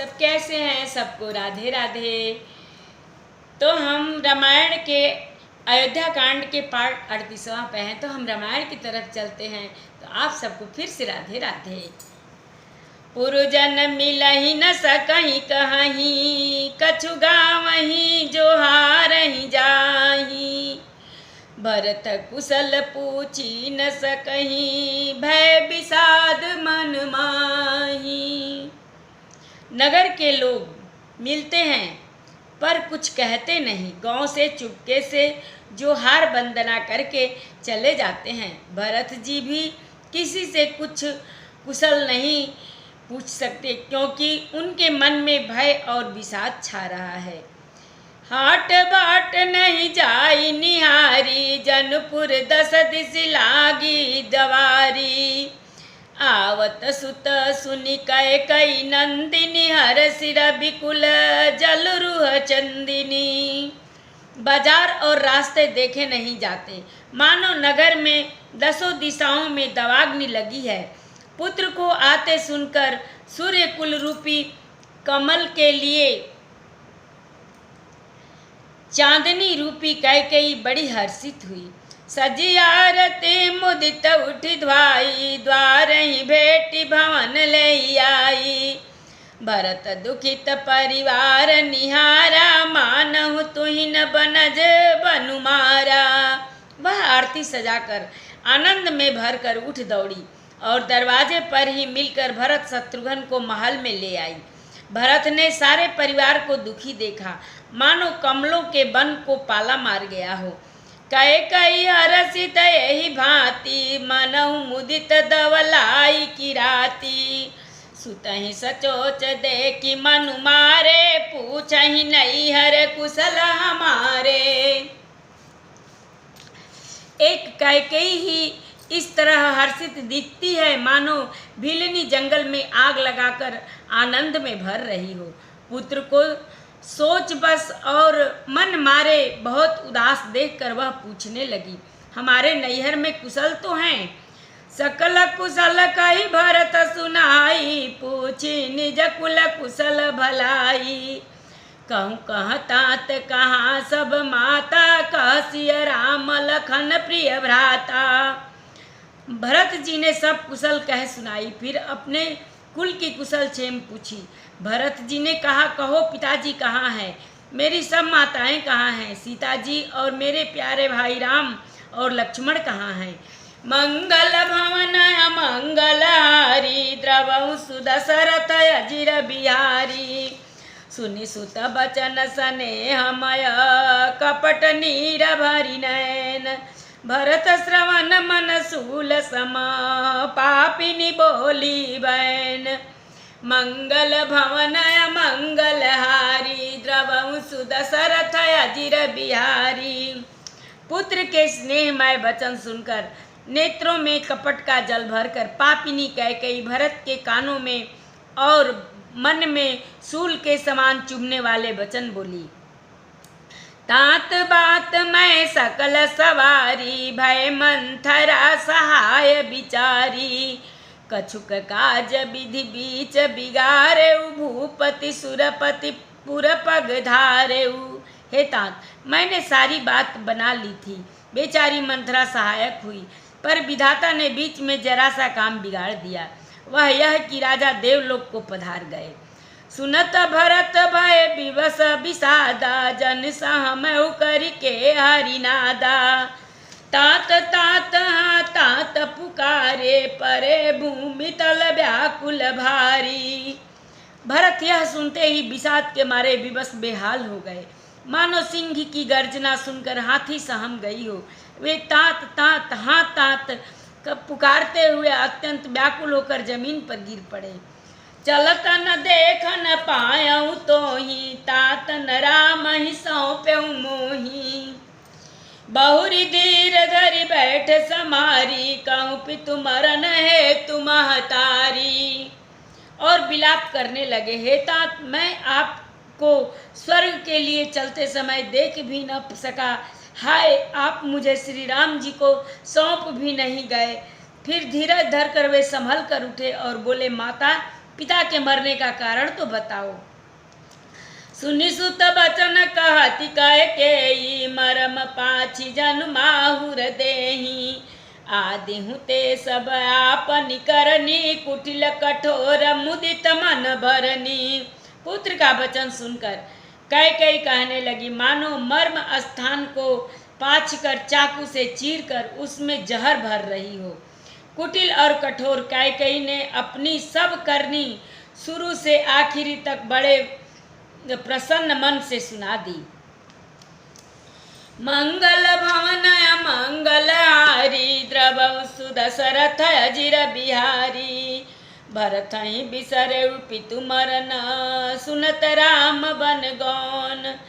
सब कैसे हैं? सबको राधे राधे। तो हम रामायण के अयोध्या कांड के पार्ट 38वां पे हैं, तो हम रामायण की तरफ चलते हैं। तो आप सबको फिर से राधे राधे। पुरजन मिलहि न सकहि कहहीं, कछु गावहीं जो हारहि जाहीं। भरत कुशल पूछी न सकहीं, भय विषाद मन माही। नगर के लोग मिलते हैं पर कुछ कहते नहीं। गांव से चुपके से जो हार वंदना करके चले जाते हैं। भरत जी भी किसी से कुछ कुशल नहीं पूछ सकते, क्योंकि उनके मन में भय और विषाद छा रहा है। हाट बाट नहीं जाई निहारी, जनपुर 10 दिस लागी दवारी। आवत सुत सुनि कई नंदिनी, हर सिर बिकुल जल रुह चंदिनी। बाजार और रास्ते देखे नहीं जाते, मानो नगर में 10 दिशाओं में दवाग्नि लगी है। पुत्र को आते सुनकर सूर्य कुल रूपी कमल के लिए चांदनी रूपी कैकेयी बड़ी हर्षित हुई। सजी आरती मुदित उठी ध्वाई, द्वार ही भेटी भवन ले आई। भरत दुखित परिवार निहारा, मानहु तुहिन बनज बनुमारा। वह आरती सजाकर आनंद में भरकर उठ दौड़ी और दरवाजे पर ही मिलकर भरत शत्रुघ्न को महल में ले आई। भरत ने सारे परिवार को दुखी देखा, मानो कमलों के वन को पाला मार गया हो। कई हरसित यही भांति, मनहु मुदित दवलाई की राती। सुतहि सचोच देखी मनु मारे, पूछहि नहीं हर कुशल हमारे। एक कैकेयी ही इस तरह हर्षित दिखती है, मानो भीलनी जंगल में आग लगाकर आनंद में भर रही हो। पुत्र को सोच बस और मन मारे बहुत उदास देखकर वह पूछने लगी, हमारे नैहर में कुशल तो हैं? सकल कुशल कही भरत सुनाई, पूछी निज कुल कुशल भलाई। कहूँ कहाँ तात कहाँ सब माता, कह सिय राम लखन प्रिय भ्राता। भरत जी ने सब कुशल कह सुनाई, फिर अपने कुल की कुशल क्षेम पूछी। भरत जी ने कहा, कहो पिताजी कहाँ हैं? मेरी सब माताएं कहाँ हैं? सीता जी और मेरे प्यारे भाई राम और लक्ष्मण कहाँ हैं? मंगल भवन मंगल हारी, द्रवहु सुदशरथ अजिर बिहारी। सुनि सुत बचन स्नेहमय, कपट नीर भरि नयन। भरत श्रवण मन सूल सम, पापिनी बोली बैन। मंगल भवन मंगल हारी, द्रवहु सुदशरथ अजिर बिहारी। पुत्र के स्नेहमय वचन सुनकर नेत्रों में कपट का जल भरकर पापिनी कैकेयी भरत के कानों में और मन में सूल के समान चुभने वाले वचन बोली। तात बात मैं सकल सवारी, भय मंथरा सहाय बिचारी। कछुक काज विधि बीच बिगारे, भूपति सुरपति पुर पग धारे। हे तात, मैंने सारी बात बना ली थी, बेचारी मंथरा सहायक हुई, पर विधाता ने बीच में जरा सा काम बिगाड़ दिया। वह यह कि राजा देवलोक को पधार गए। सुनत भरत भय विवश विषादा, जन सहमहु करके हरिनादा। तात तात हाँ तात पुकारे, परे भूमि तल व्याकुल भारी। भरत यह सुनते ही विषाद के मारे विवश बेहाल हो गए, मानो सिंह की गर्जना सुनकर हाथी सहम गई हो। वे तात तात हाँ तात पुकारते हुए अत्यंत व्याकुल होकर जमीन पर गिर पड़े। चलत न देख न पायऊ तोहि, तात न राम ही सौंप्यऊ मोहि। बहुरी धीर धरि बैठ समारी, कहूँ पितु मरन है तुम महतारी। और विलाप करने लगे, हे तात, मैं आपको स्वर्ग के लिए चलते समय देख भी न सका। हाय, आप मुझे श्री राम जी को सौंप भी नहीं गए। फिर धीरज धरकर वे संभल कर उठे और बोले, माता पिता के मरने का कारण तो बताओ। सुनि सुत बचन कहति कह के मरम पाछी जन माहुर देही आदि हुते सब आपनि करनी कुटिल कठोर मुदित मन भरनी। पुत्र का वचन सुनकर कैकेयी कहने लगी, मानो मर्म स्थान को पाछ कर चाकू से चीर कर उसमें जहर भर रही हो। कुटिल और कठोर कैकेयी ने अपनी सब करनी शुरू से आखिरी तक बड़े प्रसन्न मन से सुना दी। मंगल भवन मंगल हारी द्रवहु सुदशरथ अजिर बिहारी भरतहि बिसरे पितु मरन सुनत राम बन गौन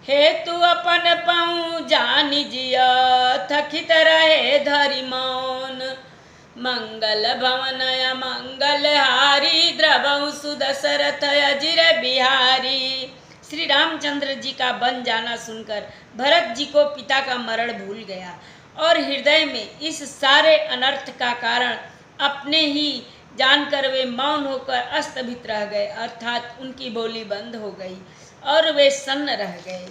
हेतु अपन पऊ जानि जिया थकित रहे धरि मौन। मंगल भवन मंगल हारी द्रवहु सुदशरथ अजिर बिहारी। श्री रामचंद्र जी का बन जाना सुनकर भरत जी को पिता का मरण भूल गया और हृदय में इस सारे अनर्थ का कारण अपने ही जानकर वे मौन होकर अस्तभित रह गए, अर्थात उनकी बोली बंद हो गई और वे सन्न रह गए।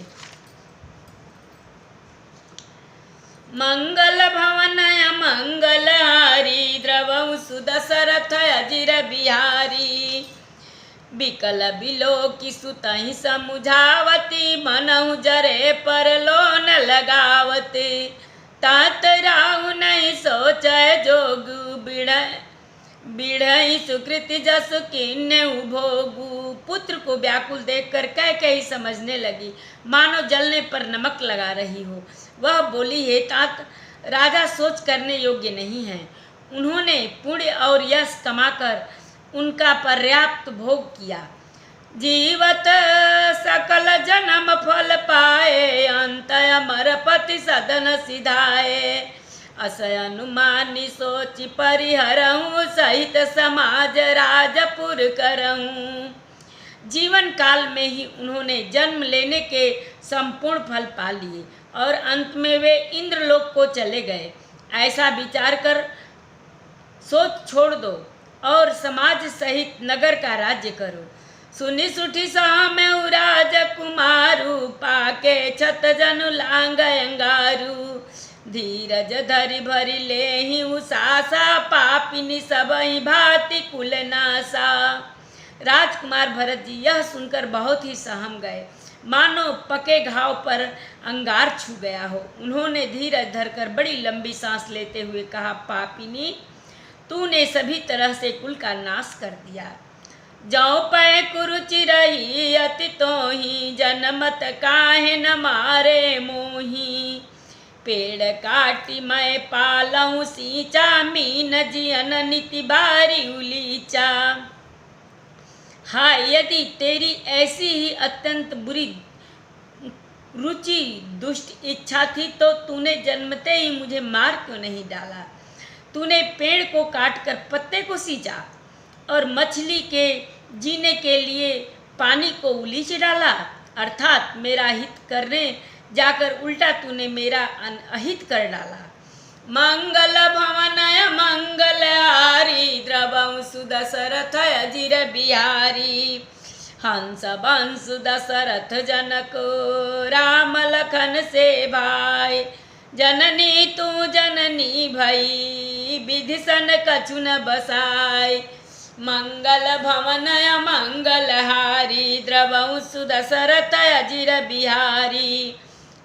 मंगल भवन मंगल हारी द्रवहु सुदशरथ अजिर बिहारी बिकल बिलोकी सुतहि समुझावती मनहु जरे पर लोन लगावती तात राहु नहीं सोचय जोगु बिढ़ई सुकृति जस किन्ने भोगु। पुत्र को व्याकुल देखकर कैकेयी समझने लगी मानो जलने पर नमक लगा रही हो। वह बोली, हे तात, राजा सोच करने योग्य नहीं है। उन्होंने पुण्य और यश कमाकर उनका पर्याप्त भोग किया। जीवत सकल जन्म फल पाए अंत अमर पति सदन सिधाए असय अनुमानी सोचि परिहरहूँ सहित समाज राजपुर करहूँ। जीवन काल में ही उन्होंने जन्म लेने के संपूर्ण फल पा लिए और अंत में वे इंद्रलोक को चले गए। ऐसा विचार कर सोच छोड़ दो और समाज सहित नगर का राज्य करो। सुनि सुठी सामेउ राजकुमारु पाके छत जनु लांग अंगारू धीरज धरि भरि लेहि उसासा पापिनी सबहि भांति कुल नासा। राजकुमार भरत जी यह सुनकर बहुत ही सहम गए, मानो पके घाव पर अंगार छू गया हो। उन्होंने धीरज धरकर बड़ी लंबी सांस लेते हुए कहा, पापिनी, तूने सभी तरह से कुल का नाश कर दिया। जौ पै कुरुचि रही अति तोही जनमत काहे न मारे मोही पेड़ काटी मैं पालहूँ सींचा मीन जियन नीति बारी उलीचा। हाय, यदि तेरी ऐसी ही अत्यंत बुरी रुचि दुष्ट इच्छा थी तो तूने जन्मते ही मुझे मार क्यों नहीं डाला। तूने पेड़ को काटकर पत्ते को सींचा और मछली के जीने के लिए पानी को उलीच डाला, अर्थात मेरा हित करने जाकर उल्टा तूने मेरा अहित कर डाला। मंगल भवन मंगल हारी द्रवहु सुदशरथ अजिर बिहारी हंस बंस दशरथ जनक राम लखन से भाई जननी तू जननी भई विधि सन कछु न बसाई। मंगल भवन मंगल हारी द्रवहु सुदशरथ अजिर बिहारी।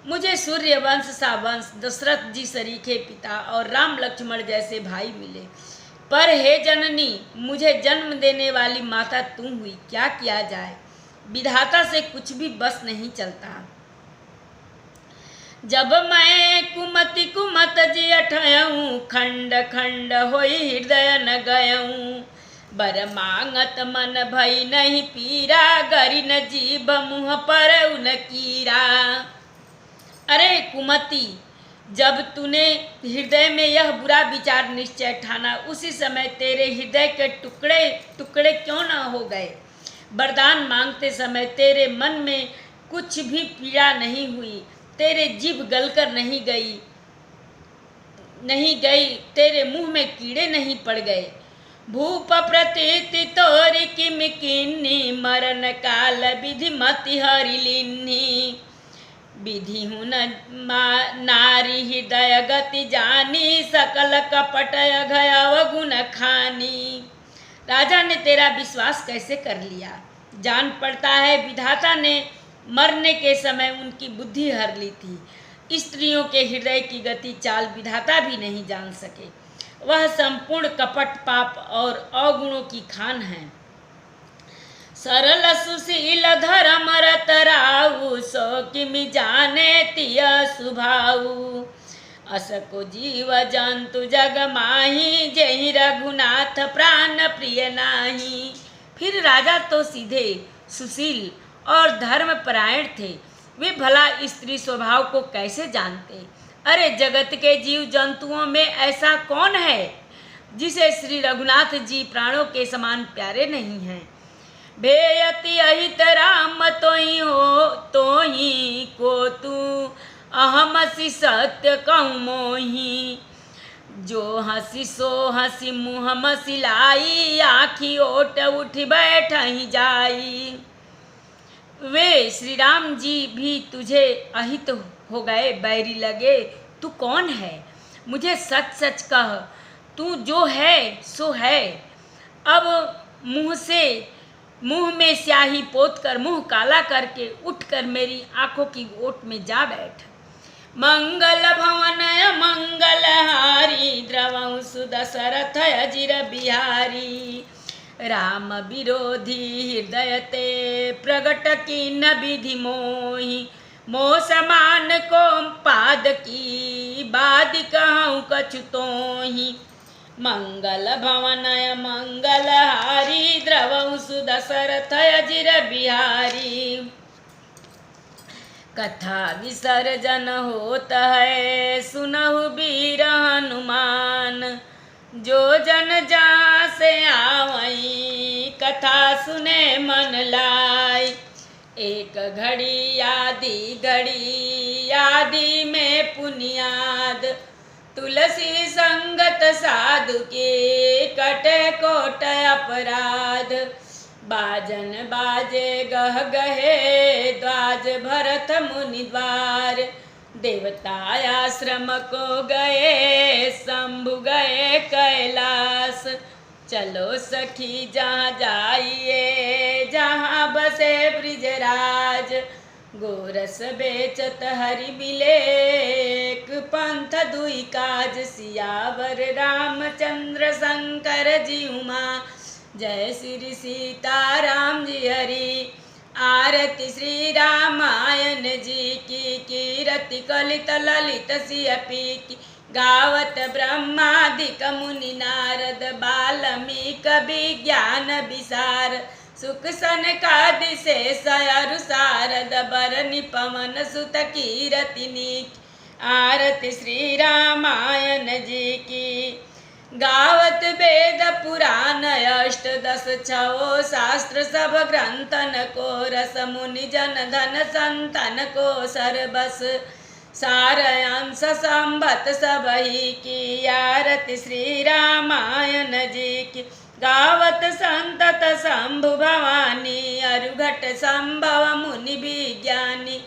मुझे सूर्य वंश सा वंश दशरथ जी सरीखे पिता और राम लक्ष्मण जैसे भाई मिले, पर हे जननी, मुझे जन्म देने वाली माता तू हुई, क्या किया जाए। विधाता से कुछ भी बस नहीं चलता। जब मैं कुमति कुमत जी अठयऊँ खंड खंड होई हृदय न गयऊँ बर मांगत मन भई नहीं पीरा गरी न जीभ मुँह पर उन कीरा। अरे कुमति, जब तूने हृदय में यह बुरा विचार निश्चय ठाना उसी समय तेरे हृदय के टुकड़े टुकड़े क्यों न हो गए। वरदान मांगते समय तेरे मन में कुछ भी पीड़ा नहीं हुई, तेरे जीभ गलकर नहीं गई, तेरे मुंह में कीड़े नहीं पड़ गए। भूप प्रतीति तोरि किम किन्नी मरण काल विधि मति हरि लिन्नी विधि हुन नारी हृदय गति जानी सकल कपट अघय अवगुण खानी। राजा ने तेरा विश्वास कैसे कर लिया? जान पड़ता है विधाता ने मरने के समय उनकी बुद्धि हर ली थी। स्त्रियों के हृदय की गति चाल विधाता भी नहीं जान सके। वह संपूर्ण कपट पाप और अवगुणों की खान है। सरल सुशील धर्म रत राऊ सो किमि जाने तिय सुभाऊ असको जीव जंतु जग माही जहि रघुनाथ प्राण प्रिय नाही। फिर राजा तो सीधे सुशील और धर्मपरायण थे, वे भला स्त्री स्वभाव को कैसे जानते? अरे जगत के जीव जंतुओं में ऐसा कौन है जिसे श्री रघुनाथ जी प्राणों के समान प्यारे नहीं हैं। भेयति अहित राम तोहि हो तोहि को तू अहमसि सत्य कहूँ मोहि जो हंसी सो हंसी मुँह मसिलाई आखी ओट उठ बैठ ही जाई। वे श्री राम जी भी तुझे अहित हो गए, बैरी लगे। तू कौन है? मुझे सच सच कह, तू जो है सो है। अब मुंह में स्याही पोत कर मुंह काला करके उठकर मेरी आंखों की ओट में जा बैठ। मंगल भवन मंगल हारी द्रवं सुदशरथ अजिर बिहारी राम विरोधी हृदय ते प्रगट कीन विधि मोहि मोह समान को पाद की बाद कहूँ कछु तोहि। मंगल भवन मंगल हारी द्रवं सुदशरथ अजिर बिहारी कथा विसर्जन होत है सुनहु वीर हनुमान जो जन जहाँ से आवई कथा सुने मन लाई। एक घड़ी यादी में पुनियाद तुलसी संगत साधु के कटे कोट अपराध बाजन बाजे गह गहे द्वाज भरत मुनि द्वार देवता आश्रम को गए शंभु गए कैलाश चलो सखी जहाँ जाइए जहाँ बसे ब्रिजराज गोरस बेचत हरि मिले एक पंथ दुई काज सियावर रामचंद्र शंकर जी उमा जय श्री सीताराम जी हरि। आरती श्री रामायण जी की कीरति कलित ललित सियपी की गावत ब्रह्मादिक मुनि नारद बाल्मीक विज्ञान विसार सुख सनकादि शेष अरु शारद बरनि पवन सुत कीरति नीक। आरती श्री रामायण जी की गावत वेद पुराण अष्टदश छो शास्त्र सब ग्रंथन को रस मुनि जन धन संतन को सरबस सारयांश संभत सबही की। आरती श्री रामायण जी की गावत संतत शंभु भवानी अरुघट संभव मुनि विज्ञानी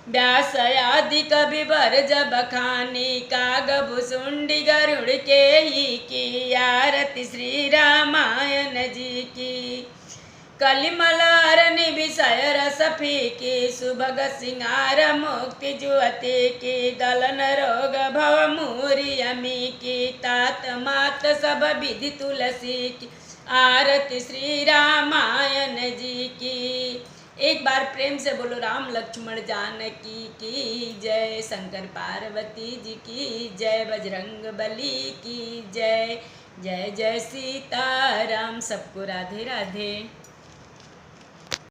व्यास आदि कवि बरज बखानी काग भुसुंडी गरुड़ के ही की। आरती श्री रामायण जी की कलिमल अरनि विषय रस फीकी सुभग सिंगार मुक्ति जुअति की दलन रोग भव मूरी अमी की तात मात सब विधि तुलसी की। आरती श्री रामायण जी की। एक बार प्रेम से बोलो राम लक्ष्मण जानकी की जय। शंकर पार्वती जी की जय। बजरंग बली की जय। जय जय सीताराम। सबको राधे राधे।